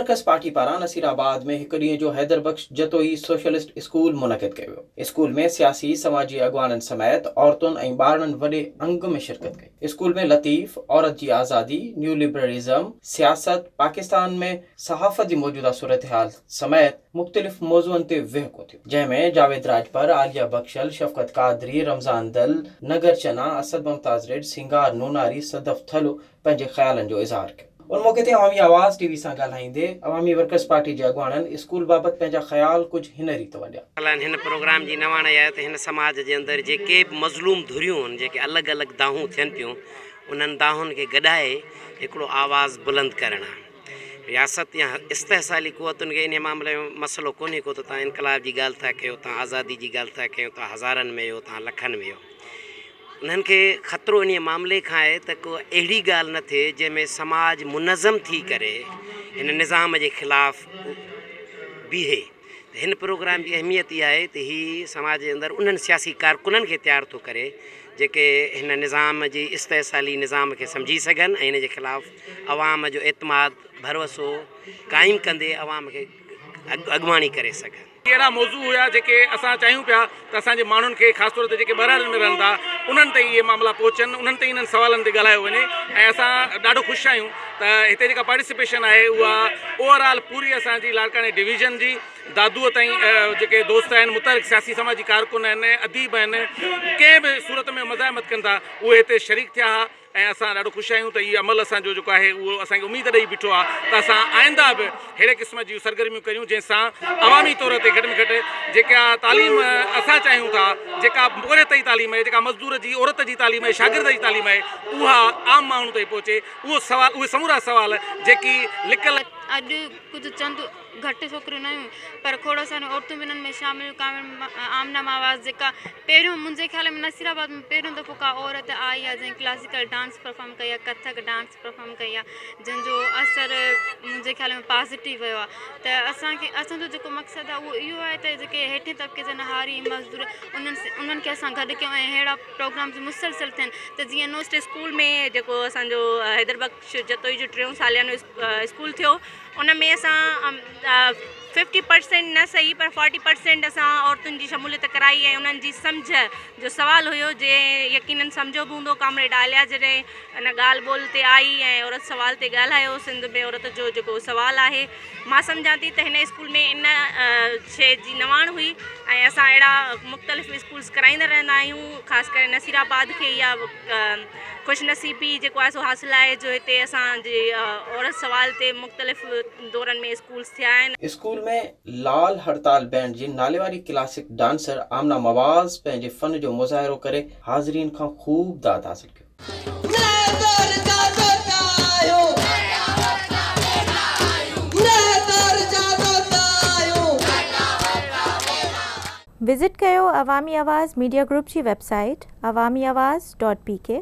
Workers party पारां नसीराबाद में हिकु ॾींहं जो हैदर बख्श जतोई सोशलिस्ट स्कूल मुनक़िद कयो वियो। स्कूल में सियासी समाजी अॻवाननि समेत औरतुनि ऐं ॿारनि वॾे अंग में शिरकत कई। स्कूल में लतीफ़, औरत जी आज़ादी, न्यू लिबरलिज़म, सियासत, पाकिस्तान में सहाफ़त जी मौजूदा सूरत हाल समेत मुख़्तलिफ़ मौज़ूअनि ते विहको थियो, जंहिंमें जावेद राजपर, आलिया बख्शल, शफ़क़त क़ादरी, रमज़ान दल, नगर चना, असद मुमताज़ रेड, सिंगार नूनारी, सदफ थलो पंहिंजे ख़्यालनि जो इज़हार कयो। उन मौक़े ते अवामी आवाज़ टीवी सां ॻाल्हाईंदे अवामी वर्कर्स पार्टी जे अॻवाननि स्कूल बाबति पंहिंजा ख़्याल कुझु हिन रीति वंडिया। हिन प्रोग्राम जी नवाण आहे त हिन समाज जे अंदरि जेके बि मज़लूम धुरियूं आहिनि, जेके अलॻि अलॻि दाहूं थियनि पियूं, उन्हनि दाहुनि खे गॾाए हिकिड़ो आवाज़ बुलंद करणु आहे। रियासत या इस्तेहसाली क़ुवतुनि खे इन मामले में मसइलो कोन्हे को त तव्हां इनकलाब जी ॻाल्हि था कयो, तव्हां आज़ादी जी ॻाल्हि था कयो, तव्हां हज़ारनि में हो, तव्हां लखनि में हो। उन्हनि खे ख़तरो इन मामले खां आहे त को अहिड़ी ॻाल्हि न थिए जंहिंमें समाज मुनज़म थी करे हिन निज़ाम जे ख़िलाफ़ बीहे। हिन प्रोग्राम जी अहमियत इहा आहे त हीअ समाज जे अंदरि उन्हनि सियासी कारकुननि खे तयारु थो करे जेके हिन निज़ाम जी इस्तेहसाली निज़ाम खे सम्झी सघनि ऐं हिन जे ख़िलाफ़ अवाम जो एतमाद भरोसो क़ाइमु कंदे अवाम खे अॻुवाणी करे सघनि। अहिड़ा मौज़ू हुया जेके असां चाहियूं पिया त असांजे माण्हुनि खे ख़ासि तौर ते जेके ॿाहिरि में रहनि था उन्हनि ताईं इहे मामला पहुचनि, उन्हनि ताईं इन्हनि सवालनि ते ॻाल्हायो वञे। ऐं असां ॾाढो ख़ुशि आहियूं त हिते जेका पार्टिसिपेशन आहे उहा ओवरऑल पूरी असांजी लाड़काने डिवीज़न जी दादूअ ताईं जेके दोस्त आहिनि, मुतहरिक सियासी समाजी कारकुन आहिनि, अदीब आहिनि, कंहिं बि सूरत में मज़ाहमत कनि था उहे हिते शरीक थिया हुआ। ऐं असां ॾाढो ख़ुशि आहियूं त इहो अमल असांजो जेको आहे उहो असांखे उमेद ॾेई बीठो आहे त असां आईंदा बि अहिड़े क़िस्म जूं सरगर्मियूं कयूं जंहिंसां अवामी तौर ते घटि में घटि जेका तालीम असां चाहियूं था, जेका मोरे ताईं तालीम आहे, जेका मज़दूर जी औरत जी तालीम आहे, शागिर्द जी तालीम आहे, उहा आम माण्हू ताईं पहुचे। उहो सवाल, उहे समूरा सवाल जेकी लिकल अॼु कुझु चंद घटि छोकिरियूं न आहियूं पर खोड़ सारियूं औरतूं बि हिननि में शामिल कामिल आमना आवाज़ जेका पहिरियों मुंहिंजे ख़्याल में नसीराबाद में पहिरियों दफ़ो का औरत आई आहे जंहिं क्लासिकल डांस परफॉर्म कई आहे, कथक डांस परफॉर्म कई आहे, जंहिंजो असरु मुंहिंजे ख़्याल में पॉज़िटिव वियो आहे। त असांजो जेको मक़सदु आहे उहो इहो आहे त जेके हेठि तबिके जा नहारी मज़दूर उन्हनि खे असां गॾु कयूं ऐं अहिड़ा प्रोग्राम्स मुसलसल थियनि त जीअं नोस्ट स्कूल में जेको असांजो हैदर बख्श जतोई जो 3 सालियानो स्कूल थियो उन में असां 50% न सही पर 40% असां औरतुनि जी शमूलियत कराई ऐं उन्हनि जी सम्झ जो सवाल हुयो जे यकीनन सम्झो बि हूंदो कामरेड आलिया जॾहिं इन ॻाल्हि ॿोल ते आई ऐं औरत सवाल ते ॻाल्हायो, सिंध में औरत जो जेको सवाल आहे मां सम्झां थी त हिन स्कूल में इन शइ जी नवाण हुई ऐं असां अहिड़ा मुख़्तलिफ़ स्कूल्स कराईंदा रहंदा आहियूं। ख़ासि करे नसीराबाद खे इहा ख़ुशनसीबी जेको आहे सो हासिलु आहे जो हिते असांजे औरत सवाल ते मुख़्तलिफ़ दौरनि में स्कूल्स थिया आहिनि। स्कूल में लाल हड़ताल बैंड जी नाले वारी क्लासिक डांसर आमना मवाज़ पंहिंजे फ़न जो मुज़ाहिरो करे हाज़रीन खां ख़ूब दाद हासिल कयो। विज़िट कयो अवामी आवाज़ मीडिया ग्रुप जी वेबसाइट awamiawaz.pk